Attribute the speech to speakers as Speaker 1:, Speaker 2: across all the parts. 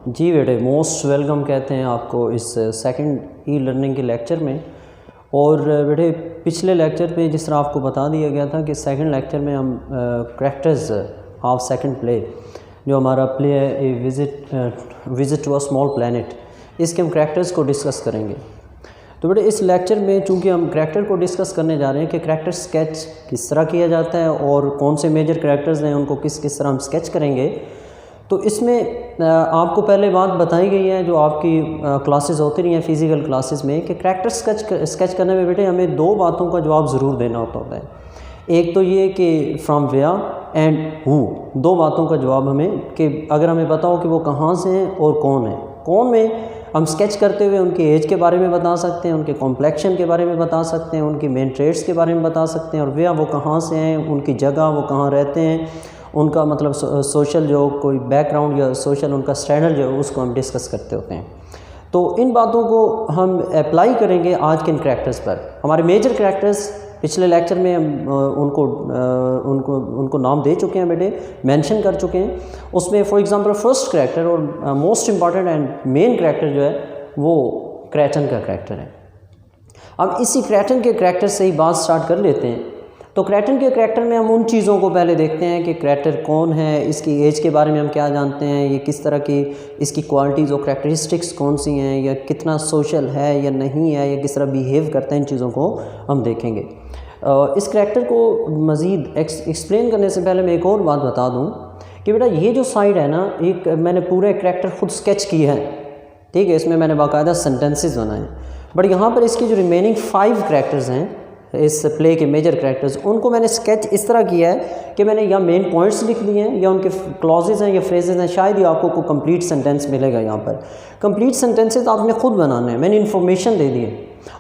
Speaker 1: जी बेटे, most welcome कहते हैं आपको इस सेकंड ई लर्निंग के लेक्चर में। और बेटे पिछले लेक्चर पे जिस तरह आपको बता दिया गया था कि सेकंड लेक्चर में हम करैक्टर्स ऑफ सेकंड प्ले, जो हमारा प्ले है a visit to a small planet, इसके हम करैक्टर्स को डिस्कस करेंगे। तो बेटे इस लेक्चर में चूँकि हम करैक्टर को डिस्कस करने जा रहे हैं कि करैक्टर स्केच किस तरह किया जाता है और कौन से मेजर करैक्टर्स हैं उनको किस किस तरह हम स्केच करेंगे, तो इसमें आपको पहले बात बताई गई है जो आपकी क्लासेस होती रही हैं फिज़िकल क्लासेस में कि करैक्टर स्केच करने में बेटे हमें दो बातों का जवाब ज़रूर देना होता है। एक तो ये कि फ्रॉम वेयर एंड हु, दो बातों का जवाब हमें कि अगर हमें पता हो कि वो कहाँ से हैं और कौन है। कौन में हम स्केच करते हुए उनकी एज के बारे में बता सकते हैं, उनके कॉम्प्लेक्शन के बारे में बता सकते हैं, उनकी मेन ट्रेड्स के बारे में बता सकते हैं, और वेयर वो कहाँ से हैं, उनकी जगह वो कहाँ रहते हैं, उनका मतलब सोशल जो कोई बैकग्राउंड या सोशल उनका स्टैंडर्ड जो है उसको हम डिस्कस करते होते हैं। तो इन बातों को हम अप्लाई करेंगे आज के इन करैक्टर्स पर। हमारे मेजर करैक्टर्स पिछले लेक्चर में हम उनको नाम दे चुके हैं बेटे, मेंशन कर चुके हैं। उसमें फॉर एग्जांपल फर्स्ट करैक्टर और most important and main character जो है वो क्रैटन का करैक्टर है। अब इसी क्रैटन के करैक्टर से ही बात स्टार्ट कर लेते हैं। तो क्रैटन के करैक्टर में हम उन चीज़ों को पहले देखते हैं कि करैक्टर कौन है, इसकी एज के बारे में हम क्या जानते हैं, ये किस तरह की इसकी क्वालिटीज़ और करैक्टरिस्टिक्स कौन सी हैं, या कितना सोशल है या नहीं है, या किस तरह बिहेव करते हैं, इन चीज़ों को हम देखेंगे। इस करैक्टर को मज़ीद एक्सप्लेन करने से पहले मैं एक और बात बता दूँ कि बेटा ये जो साइड है ना, एक मैंने पूरे करैक्टर खुद स्केच किया है, ठीक है, इसमें मैंने बाकायदा सेंटेंसेस बनाए हैं। बट यहाँ पर इसकी जो रिमेनिंग 5 करैक्टर्स हैं इस प्ले के मेजर करैक्टर्स, उनको मैंने स्केच इस तरह किया है कि मैंने या मेन पॉइंट्स लिख दिए हैं या उनके क्लॉजेज हैं या फ्रेजेज हैं। शायद ही आपको कोई कंप्लीट सेंटेंस मिलेगा। यहाँ पर कंप्लीट सेंटेंसेस आपने खुद बनाने हैं, मैंने इन्फॉर्मेशन दे दी है।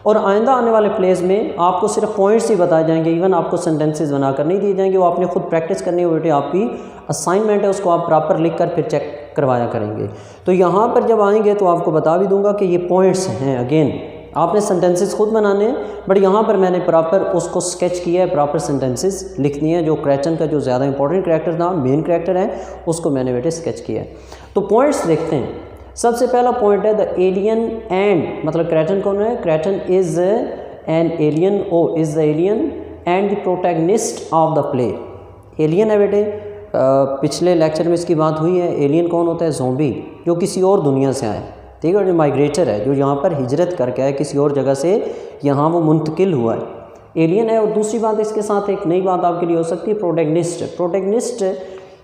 Speaker 1: और आइंदा आने वाले प्लेस में आपको सिर्फ पॉइंट्स ही बताए जाएंगे, इवन आपको सेंटेंसेस बनाकर नहीं दिए जाएंगे, वो आपने खुद प्रैक्टिस करनी है बेटे। आपकी असाइनमेंट है, उसको आप प्रॉपर लिख कर फिर चेक करवाया करेंगे। तो यहाँ पर जब आएंगे तो आपको बता भी दूंगा कि ये पॉइंट्स हैं। अगेन आपने सेंटेंसेस खुद बनाने हैं, बट यहाँ पर मैंने प्रॉपर उसको स्केच किया है, प्रॉपर सेंटेंसेस लिख दिए हैं। जो क्रैटन का जो ज़्यादा इंपॉर्टेंट करैक्टर था, मेन करैक्टर है, उसको मैंने बेटे स्केच किया है। तो पॉइंट्स देखते हैं। सबसे पहला पॉइंट है द एलियन एंड, मतलब क्रैटन कौन है? Kreton is an alien, oh is the alien and the protagonist of the play. Alien है बेटे, पिछले लेक्चर में इसकी बात हुई है। एलियन कौन होता है? ज़ॉम्बी, जो किसी और दुनिया से आए, ठीक है, और जो माइग्रेटर है, जो यहाँ पर हिजरत करके आया किसी और जगह से, यहाँ वो मुंतकिल हुआ है, एलियन है। और दूसरी बात इसके साथ एक नई बात आपके लिए हो सकती है, protagonist. Protagonist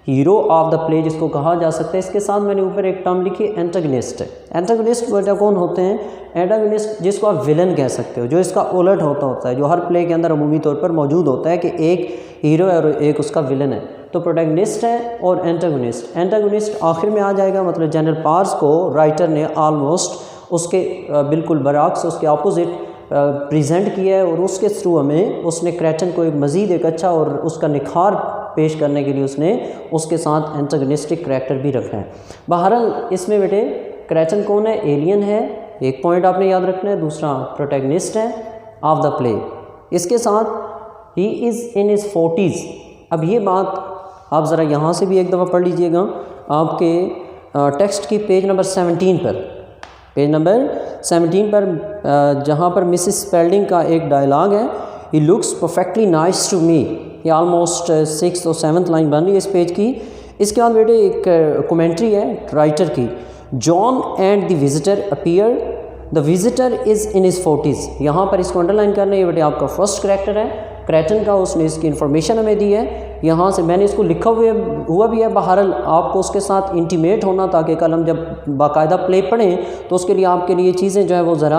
Speaker 1: hero of the play जिसको कहा जा सकता है। इसके साथ मैंने ऊपर एक टर्म लिखी, एंटागनिस्ट। एंटागनिस्ट बेटा कौन होते हैं? एंटागनिस्ट जिसको आप विलन कह सकते हो, जो इसका उलट होता है, जो हर प्ले के अंदर अमूमी तौर पर मौजूद होता है कि एक हीरो है और एक उसका विलन है। तो प्रोटैगनिस्ट है और एंटागनिस्ट। एंटागनिस्ट आखिर में आ जाएगा, मतलब जनरल पार्स को राइटर ने ऑलमोस्ट उसके बिल्कुल बरअक्स, उसके अपोजिट प्रेजेंट किया है, और उसके थ्रू हमें उसने क्रैटन को मज़ीद एक अच्छा और उसका निखार पेश करने के लिए उसने उसके साथ एंटागनिस्टिक करैक्टर भी रखा है। बहरहाल इसमें बेटे क्रैटन कौन है? एलियन है, एक पॉइंट आपने याद रखना है। दूसरा प्रोटैगनिस्ट है ऑफ द प्ले। इसके साथ he is in his 40s। अब ये बात आप ज़रा यहाँ से भी एक दफ़ा पढ़ लीजिएगा, आपके टेक्स्ट की पेज नंबर 17 पर, पेज नंबर 17 पर जहाँ पर मिसिस स्पेल्डिंग का एक डायलॉग है, he looks perfectly nice to me. ये ऑलमोस्ट 6th और 7th लाइन बन रही है इस पेज की। इसके बाद बेटे एक कमेंट्री है राइटर की, John and the visitor appear, the visitor is in his 40s। यहाँ पर इसको अंडरलाइन करना, ये बेटे आपका फर्स्ट करैक्टर है क्रैटन का, उसने इसकी इन्फॉर्मेशन हमें दी है। यहाँ से मैंने इसको लिखा हुआ भी है। बहरहाल आपको उसके साथ इंटीमेट होना, ताकि कल हम जब बाकायदा प्ले पढ़ें तो उसके लिए आपके लिए चीज़ें जो है वो ज़रा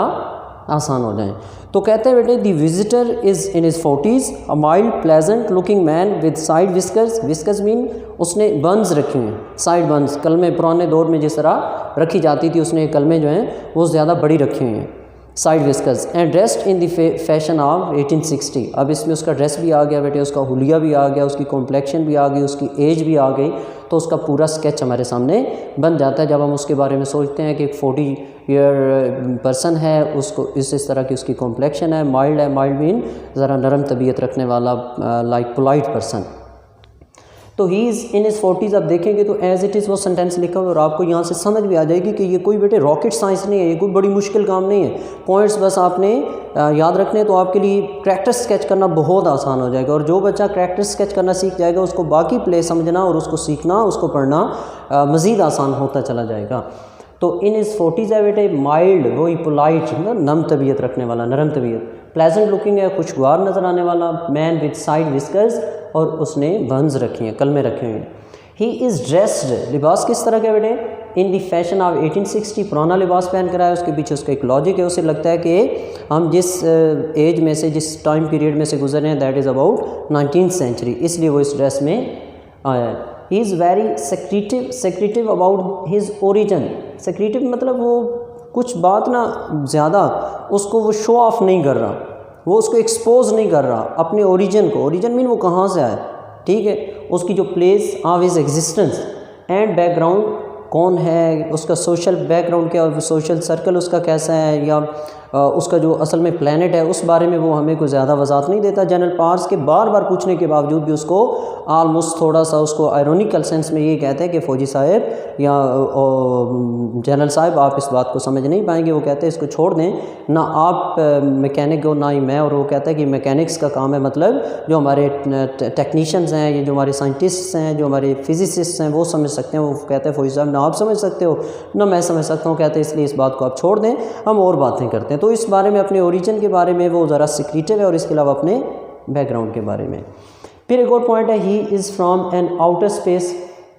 Speaker 1: आसान हो जाएं। तो कहते हैं बेटे the visitor is in his 40s, a mild pleasant looking man with side whiskers. Whiskers mean उसने बंस रखी हुई हैं, साइड बंस। कलमें पुराने दौर में जिस तरह रखी जाती थी, उसने कलमें जो हैं वो ज़्यादा बड़ी रखी हुई हैं, side whiskers. And dressed in the fashion of 1860। अब इसमें उसका ड्रेस भी आ गया बेटे, उसका हुलिया भी आ गया, उसकी कॉम्प्लेक्शन भी आ गई, उसकी एज भी आ गई, तो उसका पूरा स्केच हमारे सामने बन जाता है। जब हम उसके बारे में सोचते हैं कि एक 40 ईयर पर्सन है, उसको इस तरह की उसकी कॉम्प्लेक्शन है, माइल्ड मीन ज़रा नरम तबीयत रखने वाला, लाइक पोलाइट पर्सन। तो he is in is 40s आप देखेंगे तो एज इट इज़ वो सेंटेंस लिखा हुआ है और आपको यहाँ से समझ भी आ जाएगी कि ये कोई बेटे रॉकेट साइंस नहीं है, ये कोई बड़ी मुश्किल काम नहीं है। पॉइंट्स बस आपने याद रखने, तो आपके लिए कैरेक्टर स्केच करना बहुत आसान हो जाएगा। और जो बच्चा कैरेक्टर स्केच करना सीख जाएगा उसको बाकी प्ले समझना और उसको सीखना, उसको पढ़ना मज़ीद आसान होता चला जाएगा। तो इन इज़ 40s है बेटे, माइल्ड वही पोलाइट मतलब नम तबीयत रखने वाला, नरम तबीयत, प्लेजेंट लुकिंग है खुशगवार नज़र आने वाला, मैन विद साइड विस्कर्स और उसने बंस रखी हैं, कलमे रखे हुए हैं। ही इज़ ड्रेस्ड, लिबास किस तरह का बेटे, इन दी फैशन ऑफ 1860, पुराना लिबास पहन कर आया। उसके पीछे उसका एक लॉजिक है, उसे लगता है कि हम जिस एज में से, जिस टाइम पीरियड में से गुजर रहे हैं that is about 19th century, इसलिए वो इस ड्रेस में आया है। He is very secretive about his origin, secretive मतलब वो कुछ बात ना ज़्यादा उसको वो शो ऑफ नहीं कर रहा, वो उसको एक्सपोज नहीं कर रहा अपने ओरिजिन को। ओरिजिन मीन वो कहाँ से आया, ठीक है, उसकी जो place of his existence and background कौन है, उसका सोशल बैकग्राउंड क्या, सोशल सर्कल उसका कैसा है, या उसका जो असल में प्लैनेट है उस बारे में वो हमें कोई ज़्यादा वजाहत नहीं देता। जनरल पार्स के बार बार पूछने के बावजूद भी उसको आलमोस्ट थोड़ा सा उसको आयरोनिकल सेंस में ये कहते हैं कि फ़ौजी साहब या जनरल साहब आप इस बात को समझ नहीं पाएंगे। वो कहते हैं इसको छोड़ दें, ना आप मैकेनिक हो ना ही मैं। और वो कहता है कि मैकेनिक्स का काम है, मतलब जो हमारे टेक्नीशियंस हैं, ये जो हमारे साइंटिस्ट्स हैं, जो हमारे फिजिसिस्ट हैं वो समझ सकते हैं। वो कहते हैं फ़ौजी साहब ना आप समझ सकते हो ना मैं समझ सकता हूँ, कहते हैं इसलिए इस बात को आप छोड़ दें, हम और बातें करते हैं। तो इस बारे में अपने ओरिजिन के बारे में वो ज़रा सीक्रेटिव है और इसके अलावा अपने बैकग्राउंड के बारे में। फिर एक और पॉइंट है, he is from an outer space,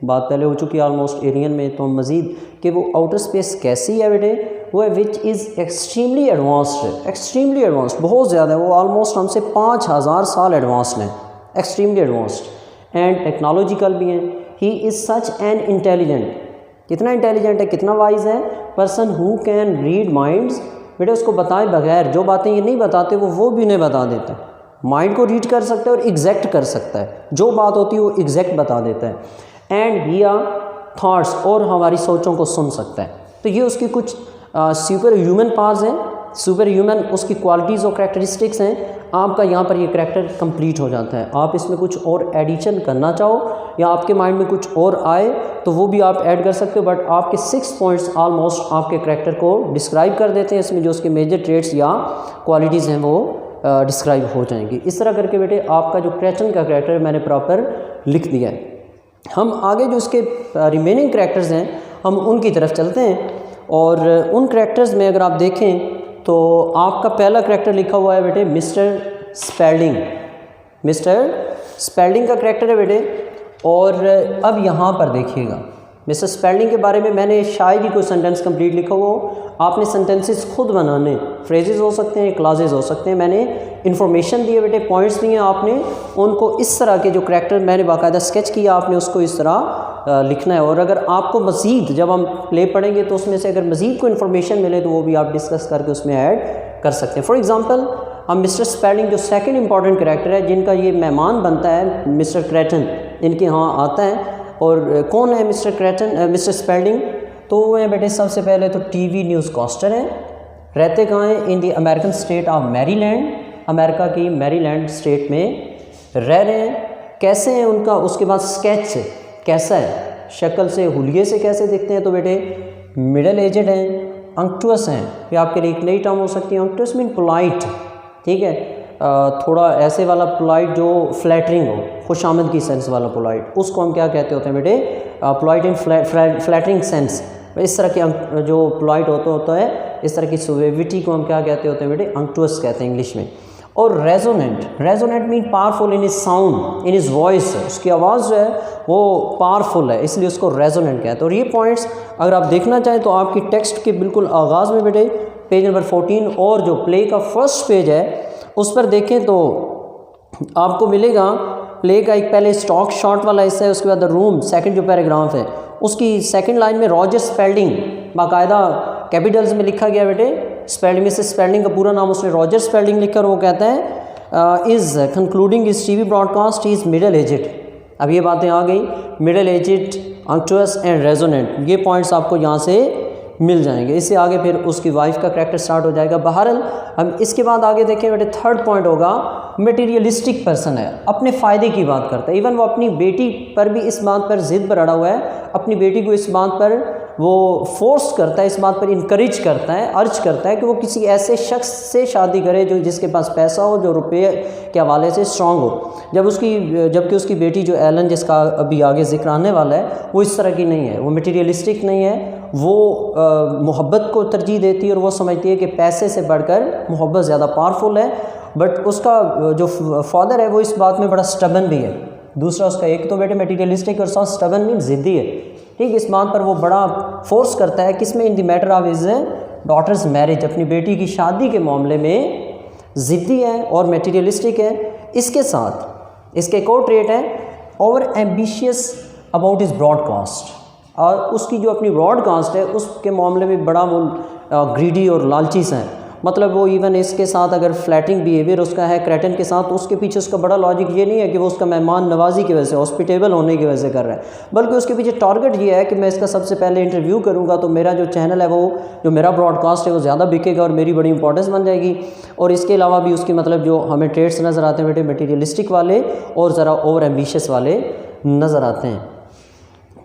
Speaker 1: बात पहले हो चुकी है ऑलमोस्ट एलियन में, तो मज़ीद कि वो आउटर स्पेस कैसी है बेटे, वो है विच इज़ एक्सट्रीमली एडवांस्ड है, एक्सट्रीमली एडवांस्ड बहुत ज़्यादा है, वो ऑलमोस्ट हमसे 5000 साल एडवांस्ड है, एक्सट्रीमली एडवांस्ड एंड टेक्नोलॉजिकल भी हैं। He is such an intelligent, कितना इंटेलिजेंट है, कितना वाइज है, person who can read minds, बेटे उसको बताए बगैर जो बातें ये नहीं बताते वो भी उन्हें बता देता है। माइंड को रीड कर सकता है और एग्जैक्ट कर सकता है, जो बात होती है वो एग्जैक्ट बता देता है। एंड हियर थॉट्स, और हमारी सोचों को सुन सकता है। तो ये उसकी कुछ सुपर ह्यूमन पावर्स हैं, सुपर ह्यूमन उसकी क्वालिटीज़ और करैक्टरिस्टिक्स हैं। आपका यहाँ पर ये करैक्टर कंप्लीट हो जाता है। आप इसमें कुछ और एडिशन करना चाहो या आपके माइंड में कुछ और आए तो वो भी आप ऐड कर सकते हो, बट आपके 6 पॉइंट्स ऑलमोस्ट आपके करैक्टर को डिस्क्राइब कर देते हैं। इसमें जो उसके मेजर ट्रेट्स या क्वालिटीज़ हैं वो डिस्क्राइब हो जाएंगी। इस तरह करके बेटे आपका जो क्रैटन का करैक्टर मैंने प्रॉपर लिख दिया है। हम आगे जो उसके रिमेनिंग करैक्टर्स हैं हम उनकी तरफ चलते हैं, और उन करैक्टर्स में अगर आप देखें तो आपका पहला करैक्टर लिखा हुआ है बेटे मिस्टर स्पेल्डिंग, मिस्टर स्पेल्डिंग का करैक्टर है बेटे। और अब यहाँ पर देखिएगा मिस्टर स्पेल्डिंग के बारे में मैंने शायद ही कोई सेंटेंस कंप्लीट लिखा हुआ हो, आपने सेंटेंसेस खुद बनाने, फ्रेजेस हो सकते हैं, क्लासेस हो सकते हैं। मैंने इन्फॉर्मेशन दी है बेटे, पॉइंट्स दिए, आपने उनको इस तरह के जो करैक्टर मैंने बाकायदा स्केच किया आपने उसको इस तरह लिखना है। और अगर आपको मज़ीद जब हम प्ले पढ़ेंगे तो उसमें से अगर मज़ीद कोई इन्फॉर्मेशन मिले तो वो भी आप डिस्कस करके उसमें ऐड कर सकते हैं। फॉर एग्ज़ाम्पल हम मिस्टर स्पेल्डिंग जो सेकंड इंपॉर्टेंट करैक्टर है जिनका ये मेहमान बनता है मिस्टर क्रैटन, इनके यहाँ आता है। और कौन है मिस्टर क्रैटन, मिस्टर स्पेल्डिंग, तो वो हैं बेटे सबसे पहले तो टीवी न्यूज़ कास्टर हैं। रहते कहाँ हैं, in the American state of Maryland, America की मैरीलैंड स्टेट में रह रहे हैं। कैसे हैं उनका, उसके बाद स्केच कैसा है, शक्ल से हुलिये से कैसे दिखते हैं, तो बेटे मिडल एजड हैं, अंक्टुअस हैं। ये आपके लिए एक नई टर्म हो सकती है, अंक्टुअस मीन पोलाइट, ठीक है, थोड़ा ऐसे वाला पोलाइट जो फ्लैटरिंग हो, खुशामद की सेंस वाला पोलाइट, उसको हम क्या कहते होते हैं बेटे, पोलाइट इन फ्लैटरिंग सेंस। इस तरह के जो पोलाइट होता है, इस तरह की सुवेविटी को हम क्या कहते होते हैं बेटे, अंक्टुअस कहते हैं इंग्लिश में। और resonant, resonant mean powerful in is sound, in is voice, उसकी आवाज़ जो है वो पावरफुल है इसलिए उसको रेजोनेंट कहते हैं। और ये पॉइंट्स अगर आप देखना चाहें तो आपकी टेक्स्ट के बिल्कुल आगाज़ में बेटे पेज नंबर 14 और जो प्ले का फर्स्ट पेज है उस पर देखें तो आपको मिलेगा प्ले का एक पहले स्टॉक शॉट वाला हिस्सा है, उसके बाद द रूम सेकंड जो पैराग्राफ है उसकी सेकंड लाइन में रॉजर स्पेल्डिंग बाकायदा कैपिटल्स में लिखा गया बेटे। स्पेल्डिंग, मिसेस स्पेल्डिंग का पूरा नाम उसने रॉजर स्पेल्डिंग लिखा और वो कहता है is concluding is TV broadcast is middle aged. अब ये बातें आ गई, मिडल एजड, अंक्टुअस एंड रेजोनेंट, ये पॉइंट्स आपको यहाँ से मिल जाएंगे। इससे आगे फिर उसकी वाइफ का करैक्टर स्टार्ट हो जाएगा। बहरहाल हम इसके बाद आगे देखें बेटे, थर्ड पॉइंट होगा मटेरियलिस्टिक पर्सन है, अपने फ़ायदे की बात करता है। इवन वो अपनी बेटी पर भी इस बात पर ज़िद पर अड़ा हुआ है, अपनी बेटी को इस बात पर वो फोर्स करता है, इस बात पर इनकरेज करता है, अर्ज करता है कि वो किसी ऐसे शख्स से शादी करे जो जिसके पास पैसा हो, जो रुपये के हवाले से स्ट्रांग हो। जबकि उसकी बेटी जो एलन, जिसका अभी आगे जिक्र आने वाला है, वो इस तरह की नहीं है, वो मटेरियलिस्टिक नहीं है, वो मोहब्बत को तरजीह देती है और वो समझती है कि पैसे से बढ़कर मोहब्बत ज़्यादा पावरफुल है। बट उसका जो फादर है वो इस बात में बड़ा स्टबन भी है। दूसरा उसका एक तो बेटे मटेरियलिस्टिक और साथ स्टबन मीन ज़िद्दी है, ठीक। इस बात पर वो बड़ा फोर्स करता है किसमें, in the matter of his daughter's marriage, अपनी बेटी की शादी के मामले में ज़िद्दी है और मटेरियलिस्टिक है। इसके साथ इसके एक और ट्रेट है over ambitious about his broadcast, और उसकी जो अपनी ब्रॉडकास्ट है उसके मामले में बड़ा वो ग्रीडी और लालची सा है। मतलब वो इवन इसके साथ अगर फ्लैटिंग बिहेवियर उसका है क्रैटन के साथ, तो उसके पीछे उसका बड़ा लॉजिक ये नहीं है कि वो उसका मेहमान नवाजी की वजह से, हॉस्पिटेबल होने की वजह से कर रहा है, बल्कि उसके पीछे टारगेट ये है कि मैं इसका सबसे पहले इंटरव्यू करूँगा तो मेरा जो चैनल है वो, जो मेरा ब्रॉडकास्ट है वो ज़्यादा बिकेगा और मेरी बड़ी इंपॉर्टेंस बन जाएगी। और इसके अलावा भी उसकी मतलब जो हमें ट्रेड्स नज़र आते हैं बेटे मटीरियलिस्टिक वाले और ज़रा ओवर एम्बिशियस वाले नज़र आते हैं।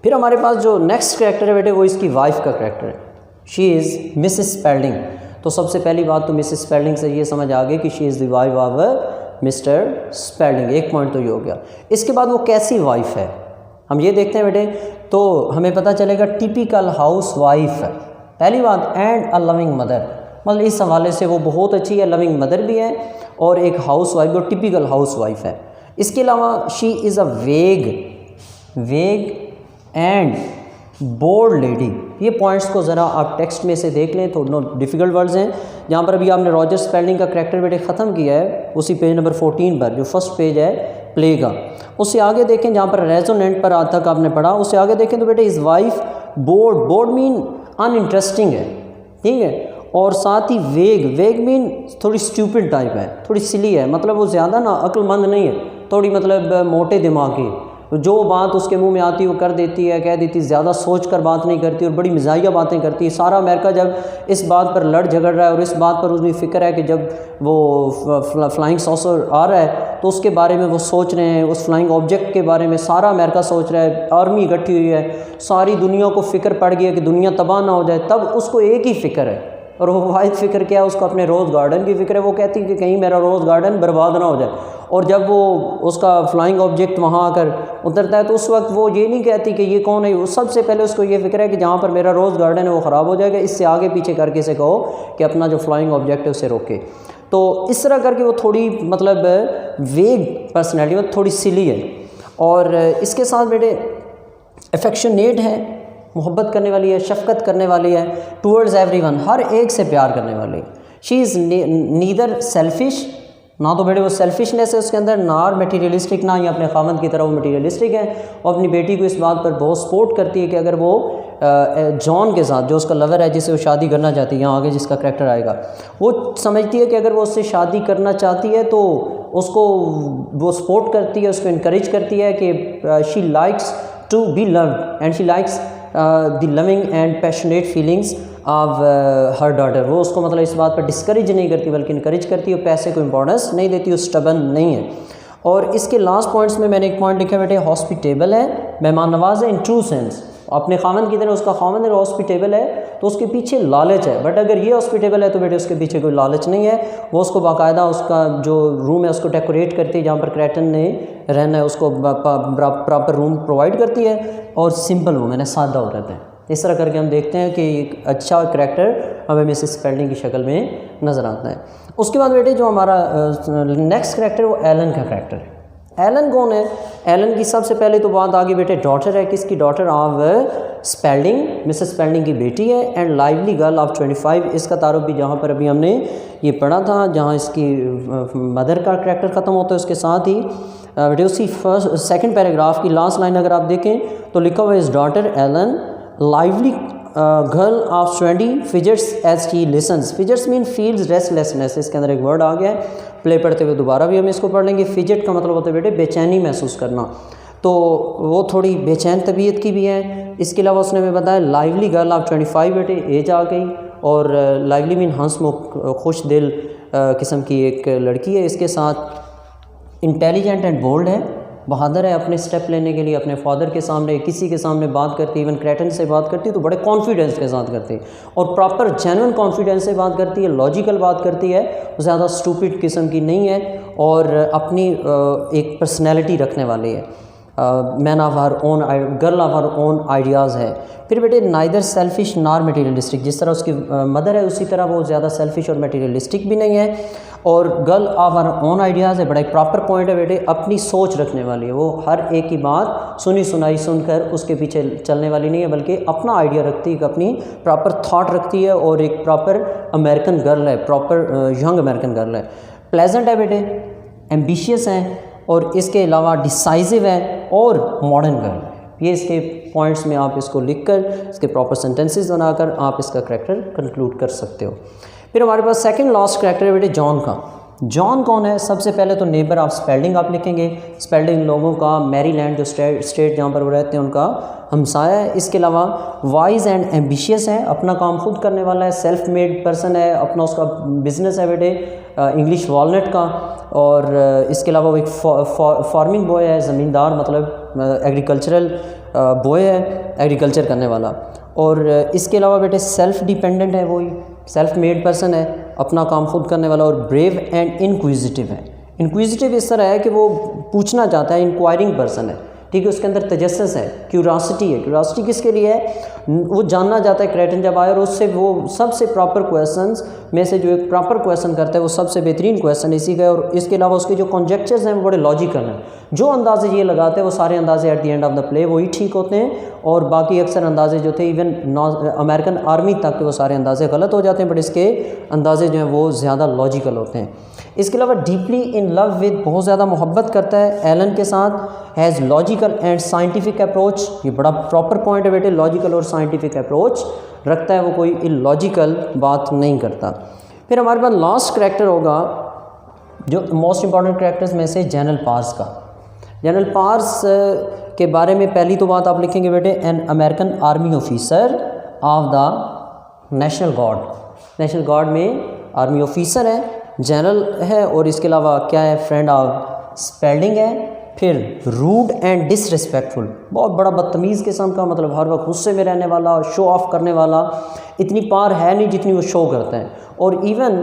Speaker 1: फिर हमारे पास जो नेक्स्ट कैरेक्टर है बेटे वो इसकी वाइफ का कैरेक्टर है। She is Mrs Spalding. तो सबसे पहली बात तो मिसेस स्पेल्डिंग से ये समझ आ गई कि she is the wife of mister Spalding, एक पॉइंट तो ये हो गया। इसके बाद वो कैसी वाइफ है हम ये देखते हैं बेटे, तो हमें पता चलेगा टिपिकल हाउस वाइफ है पहली बात, एंड अ लविंग मदर। मतलब इस हवाले से वो बहुत अच्छी है, लविंग मदर भी है और एक हाउस वाइफ, वो टिपिकल हाउस वाइफ है। इसके अलावा शी इज़ अ वेग एंड बोल्ड लेडी। ये पॉइंट्स को ज़रा आप टेक्स्ट में से देख लें, थोड़ा डिफ़िकल्ट वर्ड्स हैं। जहाँ पर अभी आपने रॉजर स्पेल्डिंग का करैक्टर बेटे ख़त्म किया है उसी पेज नंबर 14 पर, जो फर्स्ट पेज है प्ले का, उससे आगे देखें जहाँ पर रेजोनेंट पर आज तक आपने पढ़ा, उससे आगे देखें तो बेटे is wife board mean uninteresting है, ठीक है। और साथ ही वेग मीन थोड़ी स्टूपिड टाइप है, थोड़ी सिली है, मतलब वो ज़्यादा ना अक्लमंद नहीं है, थोड़ी मतलब मोटे दिमाग की, जो बात उसके मुंह में आती है वो कर देती है, कह देती है, ज़्यादा सोच कर बात नहीं करती और बड़ी मिजाइया बातें करती है। सारा अमेरिका जब इस बात पर लड़ झगड़ रहा है और इस बात पर उसकी फ़िक्र है कि जब वो फ्लाइंग सॉसर आ रहा है तो उसके बारे में वो सोच रहे हैं, उस फ्लाइंग ऑब्जेक्ट के बारे में सारा अमेरिका सोच रहा है, आर्मी इकट्ठी हुई है, सारी दुनिया को फ़िक्र पड़ गई है कि दुनिया तबाह ना हो जाए, तब उसको एक ही फ़िक्र है और वो वाहिद फ़िक्र क्या है, उसको अपने रोज़ गार्डन की फ़िक्र है। वो कहती है कि कहीं मेरा रोज़ गार्डन बर्बाद ना हो जाए। और जब वो उसका फ्लाइंग ऑब्जेक्ट वहाँ आकर उतरता है तो उस वक्त वो ये नहीं कहती कि ये कौन है, वो सबसे पहले उसको ये फ़िक्र है कि जहाँ पर मेरा रोज़ गार्डन है वो ख़राब हो जाएगा, इससे आगे पीछे करके से कहो कि अपना जो फ्लाइंग ऑब्जेक्ट है उसे रोके। तो इस तरह करके वो थोड़ी मतलब वेग पर्सनैलिटी, मतलब थोड़ी सिली है। और इसके साथ बेटे अफेक्शनेट है, मोहब्बत करने वाली है, शफ़क़त करने वाली है, टूवर्ड्स एवरीवन, हर एक से प्यार करने वाली। शी इज़ नीदर सेल्फिश, ना तो बेटे वो सेल्फिशनेस है उसके अंदर, ना मटीरियलिस्टिक, ना ही अपने खामद की तरह वो मटीरियलिस्टिक है। और अपनी बेटी को इस बात पर बहुत सपोर्ट करती है कि अगर वो जॉन के साथ, जो उसका लवर है जिसे वो शादी करना चाहती है, यहाँ आगे जिसका करैक्टर आएगा, वो समझती है कि अगर वो उससे शादी करना चाहती है तो उसको वो सपोर्ट करती है, उसको इनकरेज करती है कि she likes to be loved and she likes the loving and passionate feelings of her daughter. वो उसको मतलब इस बात पर डिस्करेज नहीं करती बल्कि इनकरेज करती है, पैसे को इंपॉर्टेंस नहीं देती, वो स्टबन नहीं है। और इसके लास्ट पॉइंट्स में मैंने एक पॉइंट लिखा बेटे, हॉस्पिटेबल है, मेहमान नवाज है इन ट्रू सेंस, अपने खामन की तरह उसका खामन अगर हॉस्पिटेबल है तो उसके पीछे लालच है, बट अगर ये हॉस्पिटेबल है तो बेटे उसके पीछे कोई लालच नहीं है। वो उसको बाकायदा उसका जो रूम है उसको डेकोरेट करती है, जहाँ पर क्रैटन ने रहना है उसको प्रॉपर रूम प्रोवाइड करती है और सिंपल वूमेन है, सादा हो रहते हैं। इस तरह करके हम देखते हैं कि एक अच्छा करैक्टर हमें मिसेस स्पेल्डिंग की शक्ल में नज़र आता है। उसके बाद बेटे जो हमारा नेक्स्ट करैक्टर वो एलन का करैक्टर है। एलन कौन है? एलन की सबसे पहले तो बात आगे बेटे डॉटर है, किसकी daughter of Spalding, Mrs Spalding की बेटी है, एंड लाइवली गर्ल ऑफ 25। इसका तारुफ भी जहाँ पर अभी हमने ये पढ़ा था, जहाँ इसकी मदर का करैक्टर ख़त्म होता है, उसके साथ ही बेटे उसी सेकंड पैराग्राफ की लास्ट लाइन अगर आप देखें तो लिखा हुआ है his daughter Ellen lively girl of 20 fidgets as she listens. Fidgets mean feels restlessness, इसके अंदर एक वर्ड आ गया है, प्ले पढ़ते हुए दोबारा भी हम इसको पढ़ लेंगे। फिजट का मतलब होता है बेटे बेचैनी महसूस करना। तो वो थोड़ी बेचैन तबीयत की भी है। इसके अलावा उसने हमें बताया लाइवली गर्ल ऑफ 25 बेटे, एज आ गई, और लाइवली मीन हंसमुख, खुश दिल किस्म की एक लड़की है। इसके साथ इंटेलिजेंट एंड बोल्ड है, बहादुर है अपने स्टेप लेने के लिए, अपने फादर के सामने, किसी के सामने बात करती है, इवन क्रैटन से बात करती है तो बड़े कॉन्फिडेंस के साथ करती है, और प्रॉपर जेन्युइन कॉन्फिडेंस से बात करती है, लॉजिकल बात करती है, ज़्यादा स्टूपिड किस्म की नहीं है, और अपनी एक पर्सनैलिटी रखने वाली है, man of her own, girl of her own ideas है। फिर बेटे नाइदर सेल्फिश नॉर मटेरियलिस्टिक, जिस तरह उसकी मदर है उसी तरह वो ज़्यादा सेल्फिश और मटेरियलिस्टिक भी नहीं है, और girl of her own ideas है, बड़ा एक प्रॉपर पॉइंट है बेटे, अपनी सोच रखने वाली है, वो हर एक की बात सुनी सुनाई सुनकर उसके पीछे चलने वाली नहीं है, बल्कि अपना आइडिया रखती है, अपनी प्रॉपर थाट रखती है, और एक प्रॉपर अमेरिकन गर्ल है, प्रॉपर यंग अमेरिकन गर्ल है। प्लेजेंट है बेटे, एम्बिशियस है, और इसके अलावा डिसाइसिव है, और मॉडर्न गर्ल है। ये इसके पॉइंट्स में आप इसको लिखकर इसके प्रॉपर सेंटेंसेस बनाकर आप इसका करैक्टर कंक्लूड कर सकते हो। फिर हमारे पास सेकंड लास्ट करैक्टर है बेटे जॉन का। जॉन कौन है? सबसे पहले तो नेबर ऑफ स्पेल्डिंग आप लिखेंगे, स्पेल्डिंग लोगों का, मैरीलैंड जो स्टेट जहाँ पर वो रहते हैं उनका हमसाया है। इसके अलावा वाइज एंड एम्बिशियस है, अपना काम खुद करने वाला है, सेल्फ मेड पर्सन है, अपना उसका बिजनेस है बेटे इंग्लिश वॉलनट का, और इसके अलावा वो एक फार्मिंग बॉय है, ज़मींदार मतलब एग्रीकल्चरल बॉय है, एग्रीकल्चर करने वाला, और इसके अलावा बेटे सेल्फ डिपेंडेंट है, वही सेल्फ मेड पर्सन है, अपना काम खुद करने वाला, और ब्रेव एंड इनक्विजिटिव है। इनक्विजिटिव इस तरह है कि वो पूछना चाहता है, इंक्वायरिंग पर्सन है, ठीक है, उसके अंदर तजस्सुस है, क्यूरासिटी है। क्यूरासिटी किसके लिए है? वो जानना चाहता है क्रैटन जब आए, और उससे वो सबसे प्रॉपर क्वेश्चंस में से जो एक प्रॉपर क्वेश्चन करता है वो सबसे बेहतरीन क्वेश्चन इसी का है, और इसके अलावा उसके जो कॉन्जेक्चर्स हैं वो बड़े लॉजिकल हैं, जो अंदाजे ये लगाते हैं वो सारे अंदाजे at the end of the play वही ठीक होते हैं, और बाकी अक्सर अंदाजे जो थे इवन अमेरिकन आर्मी तक के वो सारे अंदाजे गलत हो जाते हैं, बट इसके अंदाजे जो हैं वो ज़्यादा लॉजिकल होते हैं। इसके अलावा डीपली इन लव विद, बहुत ज़्यादा मोहब्बत करता है एलन के साथ, has logical and scientific approach, ये बड़ा प्रॉपर पॉइंट है बेटे, लॉजिकल और साइंटिफिक अप्रोच रखता है, वो कोई इलॉजिकल बात नहीं करता। फिर हमारे पास लास्ट करैक्टर होगा जो मोस्ट इंपॉर्टेंट करैक्टर्स में से जनरल पार्स का। जनरल पार्स के बारे में पहली तो बात आप लिखेंगे बेटे, an American army officer of the national guard. National guard में आर्मी ऑफिसर है, जनरल है, और इसके अलावा क्या है, फ्रेंड ऑफ स्पेल्डिंग है। फिर रूड एंड डिसरिस्पेक्टफुल, बहुत बड़ा बदतमीज़ किस्म का, मतलब हर वक्त गुस्से में रहने वाला, शो ऑफ करने वाला, इतनी पार है नहीं जितनी वो शो करते हैं, और इवन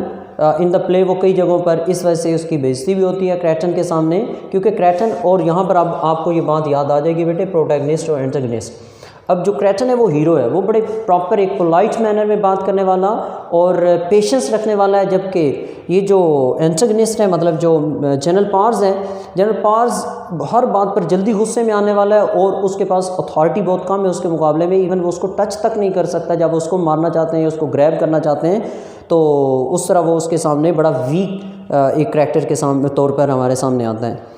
Speaker 1: इन द प्ले वो कई जगहों पर इस वजह से उसकी बेइज्जती भी होती है क्रैटन के सामने, क्योंकि क्रैटन, और यहाँ पर अब आपको ये बात याद आ जाएगी बेटे, प्रोटैगनिस्ट और एंटागनिस्ट। अब जो क्रैटन है वो हीरो है, वो बड़े प्रॉपर एक पोलाइट मैनर में बात करने वाला और पेशेंस रखने वाला है, जबकि ये जो एंटागनिस्ट है, मतलब जो जनरल पार्स हैं, जनरल पार्स हर बात पर जल्दी गुस्से में आने वाला है, और उसके पास अथॉरिटी बहुत कम है उसके मुकाबले में, इवन वो उसको टच तक नहीं कर सकता, जब उसको मारना चाहते हैं, उसको ग्रैब करना चाहते हैं, तो उस तरह वो उसके सामने बड़ा वीक एक करैक्टर के सामने तौर पर हमारे सामने आता है।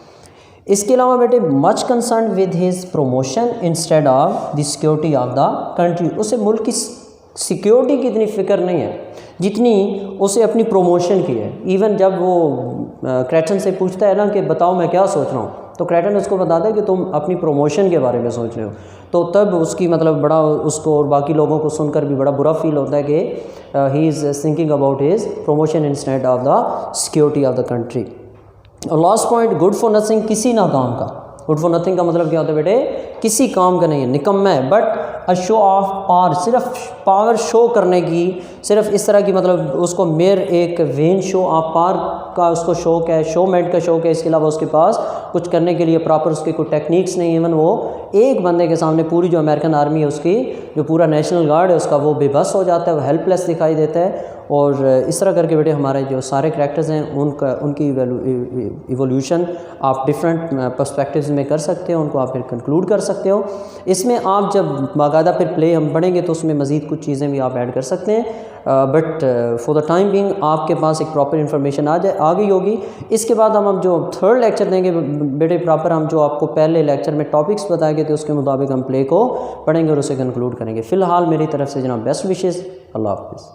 Speaker 1: इसके अलावा बेटे much concern with his promotion instead of the security of the country, उसे मुल्क की सिक्योरिटी की इतनी फ़िक्र नहीं है जितनी उसे अपनी प्रमोशन की है। इवन जब वो क्रैटन से पूछता है ना कि बताओ मैं क्या सोच रहा हूँ, तो क्रैटन उसको बताता है कि तुम अपनी प्रमोशन के बारे में सोच रहे हो, तो तब उसकी मतलब बड़ा उसको और बाकी लोगों को सुनकर भी बड़ा बुरा फील होता है कि he is thinking about his promotion instead of the security of the country. और last point, good for nothing, किसी ना काम का। गुड फॉर नथिंग का मतलब क्या होता है बेटे, किसी काम का नहीं है, निकम्मा है, but a show off power, सिर्फ पावर शो करने की, सिर्फ इस तरह की, मतलब उसको मेयर एक वेन शो ऑफ पावर का उसको शौक है, शोमेंट का शौक है, इसके अलावा उसके पास कुछ करने के लिए प्रॉपर उसके कोई टेक्निक्स नहीं है। इवन वो एक बंदे के सामने पूरी जो अमेरिकन आर्मी है उसकी, जो पूरा नेशनल गार्ड है उसका, वो बेबस हो जाता है, वो हेल्पलेस दिखाई देता है। और इस तरह करके बेटे हमारे जो सारे करैक्टर्स हैं उनकी इवोल्यूशन आप डिफरेंट पर्सपेक्टिव्स में कर सकते हो, उनको आप फिर कंक्लूड कर सकते हो। इसमें आप जब बाकायदा फिर प्ले हम पढ़ेंगे तो उसमें मज़ीद कुछ चीज़ें भी आप ऐड कर सकते हैं, but for the time being आपके पास एक प्रॉपर इन्फॉर्मेशन आ गई होगी। इसके बाद हम जो थर्ड लेक्चर देंगे बेटे, प्रॉपर हम जो आपको पहले लेक्चर में टॉपिक्स बताए गए थे उसके मुताबिक हम प्ले को पढ़ेंगे और उसे कंक्लूड करेंगे। फ़िलहाल मेरी तरफ से जनाब बेस्ट विशेज़, अल्लाह हाफ़िज़।